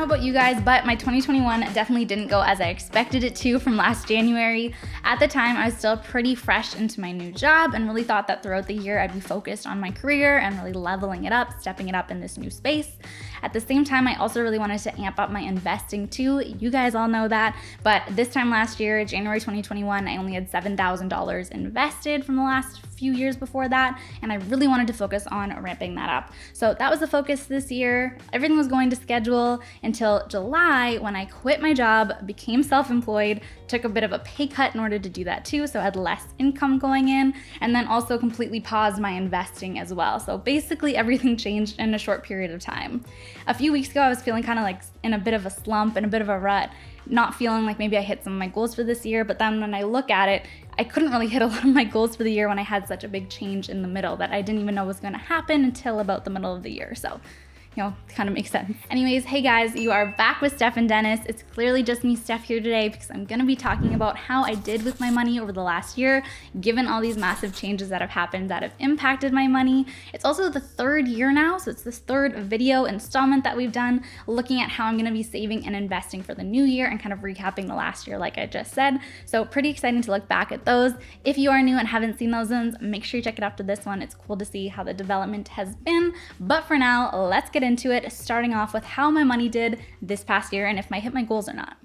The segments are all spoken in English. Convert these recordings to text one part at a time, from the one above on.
about you guys, but my 2021 definitely didn't go as I expected it to from last January. At the time, I was still pretty fresh into my new job and really thought that throughout the year I'd be focused on my career and really leveling it up, stepping it up in this new space. At the same time, I also really wanted to amp up my investing too. You guys all know that, but this time last year, January 2021, I only had $7,000 invested from the last few years before that, and I really wanted to focus on ramping that up. So that was the focus this year. Everything was going to schedule until July when I quit my job, became self-employed, took a bit of a pay cut in order to do that too, so I had less income going in, and then also completely paused my investing as well. So basically everything changed in a short period of time. A few weeks ago, I was feeling kind of like in a bit of a slump and a bit of a rut, not feeling like maybe I hit some of my goals for this year, but then when I look at it, I couldn't really hit a lot of my goals for the year when I had such a big change in the middle that I didn't even know was going to happen until about the middle of the year. So, kind of makes sense. Anyways, hey guys, you are back with Steph and Dennis. It's clearly just me, Steph, here today because I'm going to be talking about how I did with my money over the last year, given all these massive changes that have happened that have impacted my money. It's also the third year now, so it's this third video installment that we've done looking at how I'm going to be saving and investing for the new year and kind of recapping the last year like I just said. So pretty exciting to look back at those. If you are new and haven't seen those ones, make sure you check it after this one. It's cool to see how the development has been. But for now, let's get into it, starting off with how my money did this past year and if I hit my goals or not.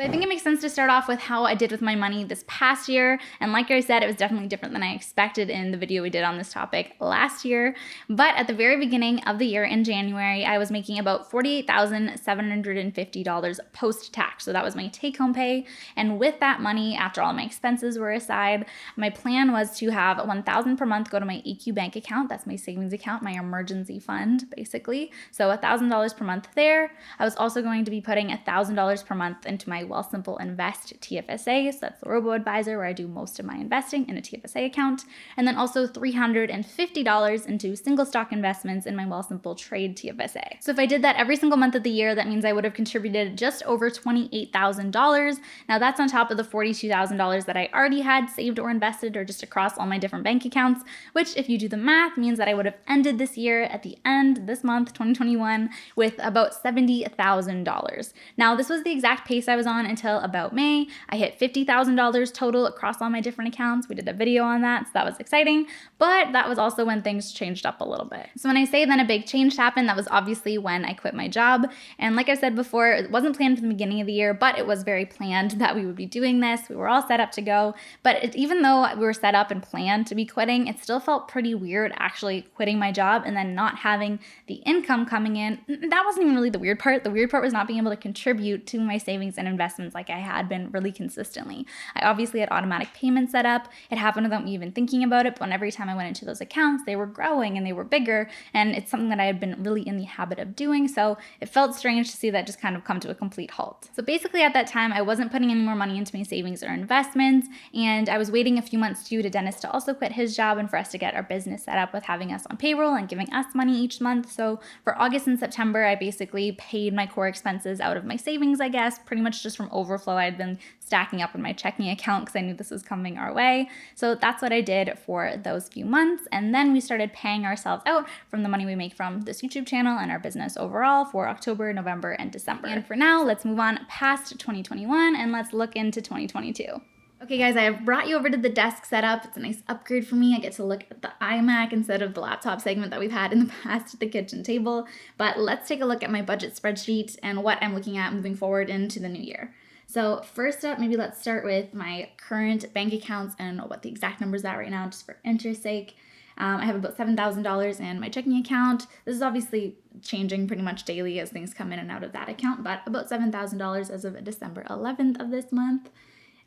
So I think it makes sense to start off with how I did with my money this past year. And like I said, it was definitely different than I expected in the video we did on this topic last year. But at the very beginning of the year in January, I was making about $48,750 post-tax. So that was my take-home pay. And with that money, after all my expenses were aside, my plan was to have $1,000 per month go to my EQ bank account. That's my savings account, my emergency fund, basically. So $1,000 per month there. I was also going to be putting $1,000 per month into my Wealthsimple Invest TFSA, so that's the robo-advisor where I do most of my investing in a TFSA account, and then also $350 into single stock investments in my Wealthsimple Trade TFSA. So if I did that every single month of the year, that means I would have contributed just over $28,000. Now that's on top of the $42,000 that I already had saved or invested or just across all my different bank accounts, which if you do the math means that I would have ended this year at the end, this month, 2021, with about $70,000. Now this was the exact pace I was on until about May. I hit $50,000 total across all my different accounts. We did a video on that, so that was exciting, but that was also when things changed up a little bit. So when I say then a big change happened, that was obviously when I quit my job. And like I said before, it wasn't planned from the beginning of the year, but it was very planned that we would be doing this. We were all set up to go, but even though we were set up and planned to be quitting, it still felt pretty weird actually quitting my job and then not having the income coming in. That wasn't even really the weird part. The weird part was not being able to contribute to my savings and investments like I had been really consistently. I obviously had automatic payments set up. It happened without me even thinking about it, but every time I went into those accounts, they were growing and they were bigger, and it's something that I had been really in the habit of doing, so it felt strange to see that just kind of come to a complete halt. So basically at that time, I wasn't putting any more money into my savings or investments, and I was waiting a few months due to Dennis to also quit his job and for us to get our business set up with having us on payroll and giving us money each month. So for August and September, I basically paid my core expenses out of my savings, I guess, pretty much just from overflow I'd been stacking up in my checking account because I knew this was coming our way. So that's what I did for those few months. And then we started paying ourselves out from the money we make from this YouTube channel and our business overall for October, November, and December. And for now, let's move on past 2021 and let's look into 2022. Okay guys, I have brought you over to the desk setup. It's a nice upgrade for me. I get to look at the iMac instead of the laptop segment that we've had in the past at the kitchen table. But let's take a look at my budget spreadsheet and what I'm looking at moving forward into the new year. So first up, maybe let's start with my current bank accounts and what the exact numbers are right now, just for interest's sake. I have about $7,000 in my checking account. This is obviously changing pretty much daily as things come in and out of that account, but about $7,000 as of December 11th of this month.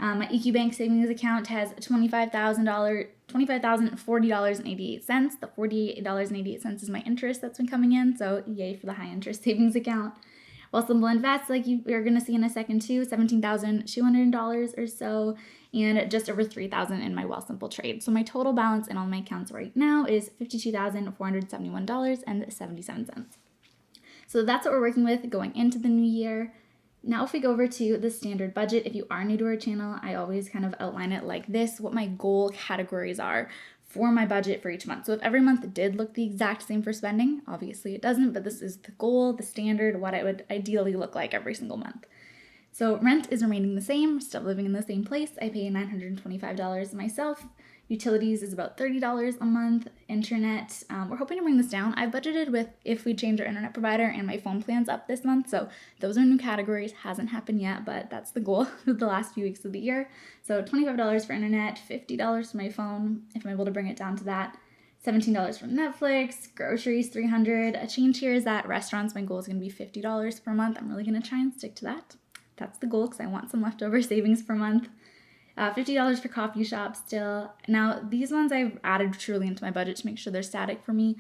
My EQ Bank savings account has $25,040.88. The $48.88 is my interest that's been coming in, so yay for the high interest savings account. Wealthsimple Invest, like you are going to see in a second too, $17,200 or so, and just over $3,000 in my Wealthsimple Trade. So my total balance in all my accounts right now is $52,471.77. So that's what we're working with going into the new year. Now if we go over to the standard budget, if you are new to our channel, I always kind of outline it like this, what my goal categories are for my budget for each month. So if every month did look the exact same for spending, obviously it doesn't, but this is the goal, the standard, what it would ideally look like every single month. So rent is remaining the same, still living in the same place. I pay $925 myself. Utilities is about $30 a month. Internet, we're hoping to bring this down. I budgeted with if we change our internet provider and my phone plan's up this month. So those are new categories. Hasn't happened yet, but that's the goal for the last few weeks of the year. So $25 for internet, $50 for my phone, if I'm able to bring it down to that. $17 for Netflix, groceries, $300. A change here is that restaurants, my goal is going to be $50 per month. I'm really going to try and stick to that. That's the goal because I want some leftover savings per month. $50 for coffee shop still. Now, these ones I've added truly into my budget to make sure they're static for me.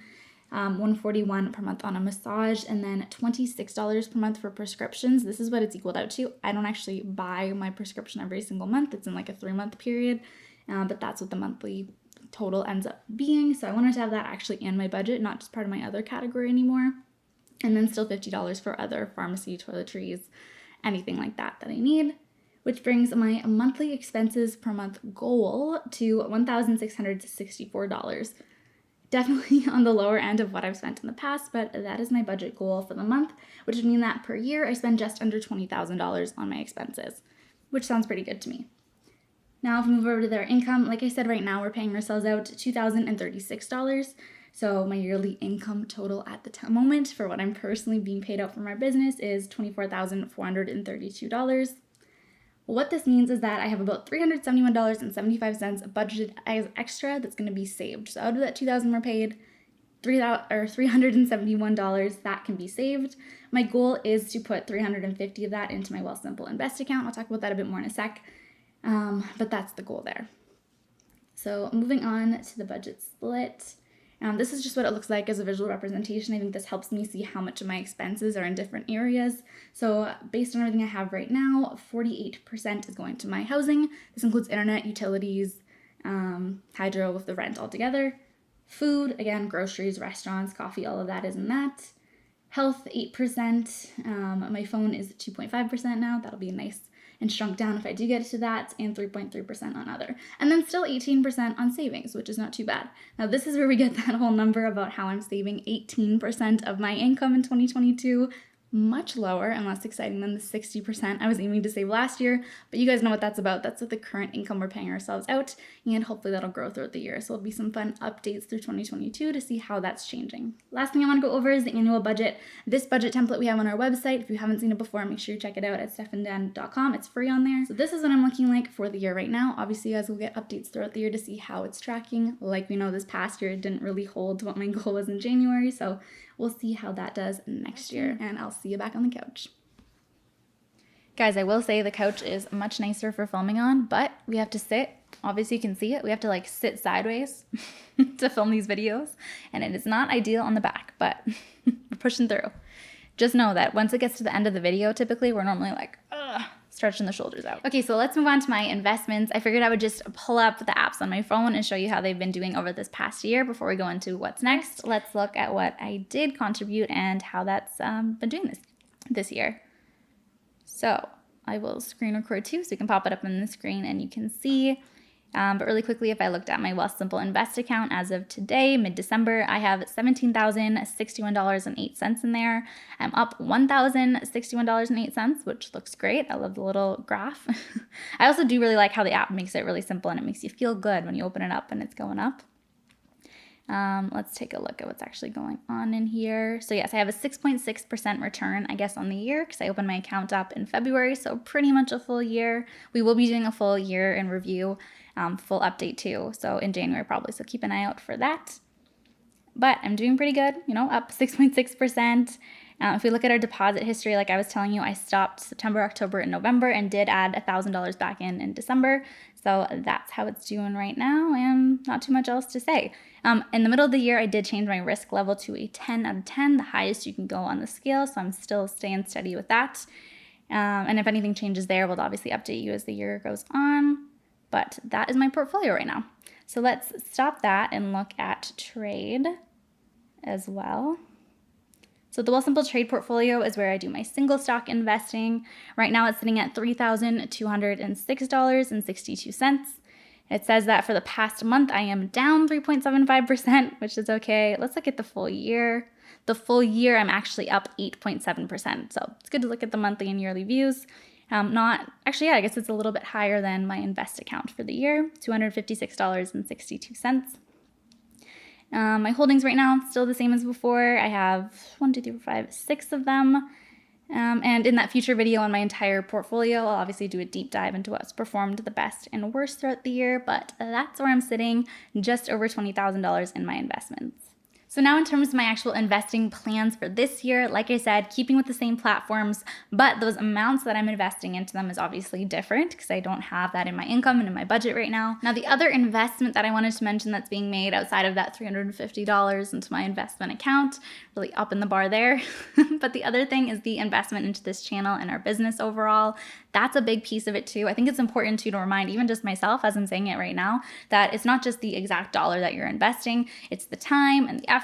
$141 per month on a massage, and then $26 per month for prescriptions. This is what it's equaled out to. I don't actually buy my prescription every single month. It's in like a 3-month period, but that's what the monthly total ends up being. So I wanted to have that actually in my budget, not just part of my other category anymore. And then still $50 for other pharmacy, toiletries, anything like that I need. Which brings my monthly expenses per month goal to $1,664. Definitely on the lower end of what I've spent in the past, but that is my budget goal for the month, which would mean that per year I spend just under $20,000 on my expenses, which sounds pretty good to me. Now if we move over to their income, like I said, right now we're paying ourselves out $2,036. So my yearly income total at the moment for what I'm personally being paid out from our business is $24,432. What this means is that I have about $371.75 budgeted as extra that's going to be saved. So out of that $2,000 we're paid, $371 that can be saved. My goal is to put $350 of that into my Wealthsimple Invest account. I'll talk about that a bit more in a sec, but that's the goal there. So moving on to the budget split. This is just what it looks like as a visual representation. I think this helps me see how much of my expenses are in different areas. So based on everything I have right now, 48% is going to my housing. This includes internet, utilities, hydro with the rent all together. Food, again, groceries, restaurants, coffee, all of that is in that. Health, 8%. My phone is 2.5% now. That'll be nice and shrunk down if I do get to that, and 3.3% on other. And then still 18% on savings, which is not too bad. Now this is where we get that whole number about how I'm saving 18% of my income in 2022. Much lower and less exciting than the 60% I was aiming to save last year, but you guys know what that's about. That's with the current income we're paying ourselves out, and hopefully that'll grow throughout the year. So it'll be some fun updates through 2022 to see how that's changing. Last thing I want to go over is the annual budget. This budget template we have on our website. If you haven't seen it before, make sure you check it out at stephanddan.com. It's free on there. So this is what I'm looking like for the year right now. Obviously, you guys will get updates throughout the year to see how it's tracking. Like we know this past year, it didn't really hold to what my goal was in January, so we'll see how that does next year, and I'll see you back on the couch. Guys, I will say the couch is much nicer for filming on, but we have to sit. Obviously, you can see it. We have to like sit sideways to film these videos, and it is not ideal on the back, but we're pushing through. Just know that once it gets to the end of the video, typically we're normally like, stretching the shoulders out. Okay, so let's move on to my investments. I figured I would just pull up the apps on my phone and show you how they've been doing over this past year before we go into what's next. Let's look at what I did contribute and how that's been doing this year. So I will screen record too, so you can pop it up on the screen and you can see. But really quickly, if I looked at my Wealthsimple Invest account as of today, mid-December, I have $17,061.08 in there. I'm up $1,061.08, which looks great. I love the little graph. I also do really like how the app makes it really simple and it makes you feel good when you open it up and it's going up. Let's take a look at what's actually going on in here. So yes, I have a 6.6% return, I guess, on the year because I opened my account up in February, so pretty much a full year. We will be doing a full year in review, full update too, so in January probably, so keep an eye out for that. But I'm doing pretty good, up 6.6%. If we look at our deposit history, like I was telling you, I stopped September, October, and November and did add $1,000 back in December. So that's how it's doing right now, and not too much else to say. In the middle of the year, I did change my risk level to a 10 out of 10, the highest you can go on the scale, so I'm still staying steady with that. And if anything changes there, we'll obviously update you as the year goes on. But that is my portfolio right now. So let's stop that and look at trade as well. So the Wealthsimple trade portfolio is where I do my single stock investing. Right now it's sitting at $3,206.62. It says that for the past month, I am down 3.75%, which is okay. Let's look at the full year. The full year, I'm actually up 8.7%. So it's good to look at the monthly and yearly views. I guess it's a little bit higher than my invest account for the year, $256.62. My holdings right now, still the same as before. I have 6 of them. And in that future video on my entire portfolio, I'll obviously do a deep dive into what's performed the best and worst throughout the year, but that's where I'm sitting, just over $20,000 in my investments. So now in terms of my actual investing plans for this year, like I said, keeping with the same platforms, but those amounts that I'm investing into them is obviously different because I don't have that in my income and in my budget right now. Now, the other investment that I wanted to mention that's being made outside of that $350 into my investment account, really up in the bar there, but the other thing is the investment into this channel and our business overall. That's a big piece of it too. I think it's important to remind even just myself as I'm saying it right now, that it's not just the exact dollar that you're investing, it's the time and the effort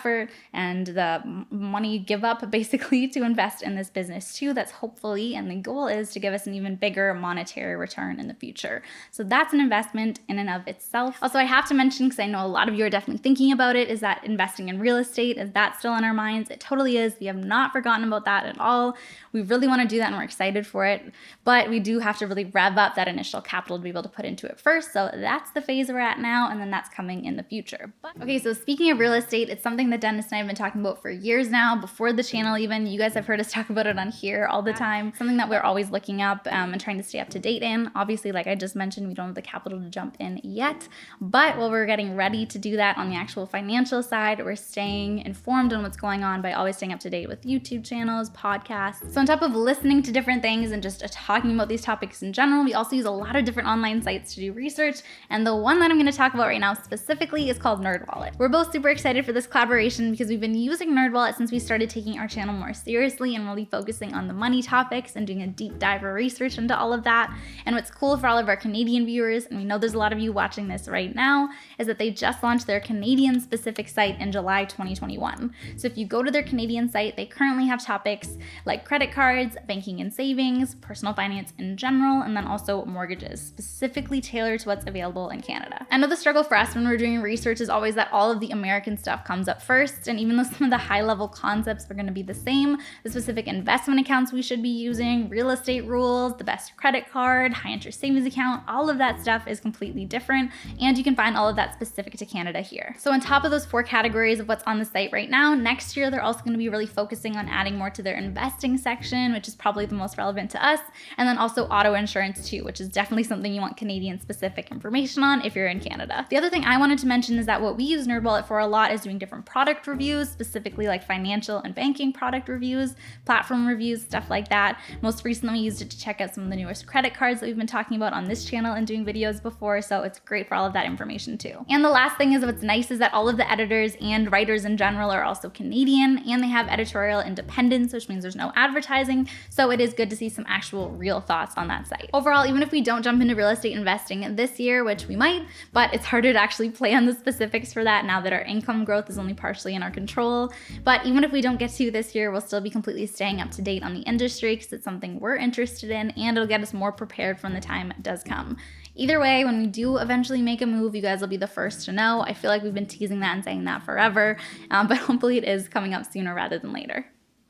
and the money you give up basically to invest in this business too. That's hopefully, and the goal is to give us an even bigger monetary return in the future. So that's an investment in and of itself. Also, I have to mention, because I know a lot of you are definitely thinking about it, is that investing in real estate, is that still on our minds? It totally is. We have not forgotten about that at all. We really want to do that and we're excited for it, but we do have to really rev up that initial capital to be able to put into it first. So that's the phase we're at now, and then that's coming in the future. But okay, so speaking of real estate, it's something that Dennis and I have been talking about for years now, before the channel even. You guys have heard us talk about it on here all the time. Something that we're always looking up and trying to stay up to date in. Obviously, like I just mentioned, we don't have the capital to jump in yet, but while we're getting ready to do that on the actual financial side, we're staying informed on what's going on by always staying up to date with YouTube channels, podcasts. So on top of listening to different things and just talking about these topics in general, we also use a lot of different online sites to do research, and the one that I'm going to talk about right now specifically is called NerdWallet. We're both super excited for this collaboration because we've been using NerdWallet since we started taking our channel more seriously and really focusing on the money topics and doing a deep dive of research into all of that. And what's cool for all of our Canadian viewers, and we know there's a lot of you watching this right now, is that they just launched their Canadian specific site in July 2021. So if you go to their Canadian site, they currently have topics like credit cards, banking and savings, personal finance in general, and then also mortgages, specifically tailored to what's available in Canada. I know the struggle for us when we're doing research is always that all of the American stuff comes up first, and even though some of the high level concepts are going to be the same, the specific investment accounts we should be using, real estate rules, the best credit card, high interest savings account, all of that stuff is completely different, and you can find all of that specific to Canada here. So on top of those 4 categories of what's on the site right now, next year they're also going to be really focusing on adding more to their investing section, which is probably the most relevant to us, and then also auto insurance too, which is definitely something you want Canadian specific information on if you're in Canada. The other thing I wanted to mention is that what we use NerdWallet for a lot is doing different product reviews, specifically like financial and banking product reviews, platform reviews, stuff like that. Most recently we used it to check out some of the newest credit cards that we've been talking about on this channel and doing videos before, so it's great for all of that information too. And the last thing is, what's nice is that all of the editors and writers in general are also Canadian, and they have editorial independence, which means there's no advertising, so it is good to see some actual real thoughts on that site. Overall, even if we don't jump into real estate investing this year, which we might, but it's harder to actually plan the specifics for that now that our income growth is only partially in our control. But even if we don't get to this year, we'll still be completely staying up to date on the industry because it's something we're interested in, and it'll get us more prepared when the time does come. Either way, when we do eventually make a move, you guys will be the first to know. I feel like we've been teasing that and saying that forever, but hopefully it is coming up sooner rather than later.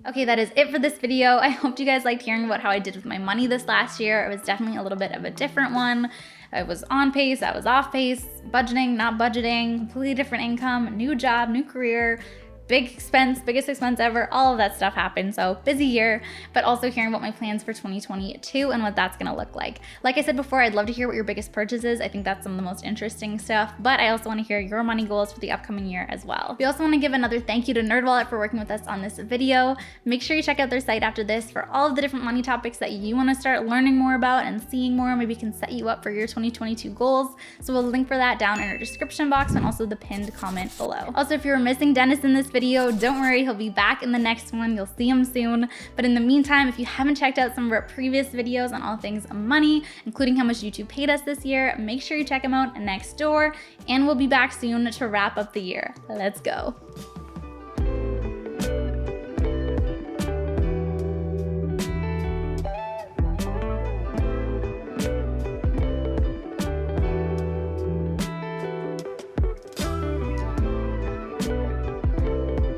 Okay, that is it for this video. I hope you guys liked hearing about how I did with my money this last year. It was definitely a little bit of a different one. I was on pace, I was off pace, budgeting, not budgeting, completely different income, new job, new career, big expense, biggest expense ever, all of that stuff happened. So busy year, but also hearing about my plans for 2022 and what that's gonna look like. Like I said before, I'd love to hear what your biggest purchase is. I think that's some of the most interesting stuff, but I also wanna hear your money goals for the upcoming year as well. We also wanna give another thank you to NerdWallet for working with us on this video. Make sure you check out their site after this for all of the different money topics that you wanna start learning more about and seeing more, maybe can set you up for your 2022 goals. So we'll link for that down in our description box and also the pinned comment below. Also, if you're missing Dennis in this video, don't worry, he'll be back in the next one. You'll see him soon. But in the meantime, if you haven't checked out some of our previous videos on all things money, including how much YouTube paid us this year, make sure you check them out next door, and we'll be back soon to wrap up the year. Let's go.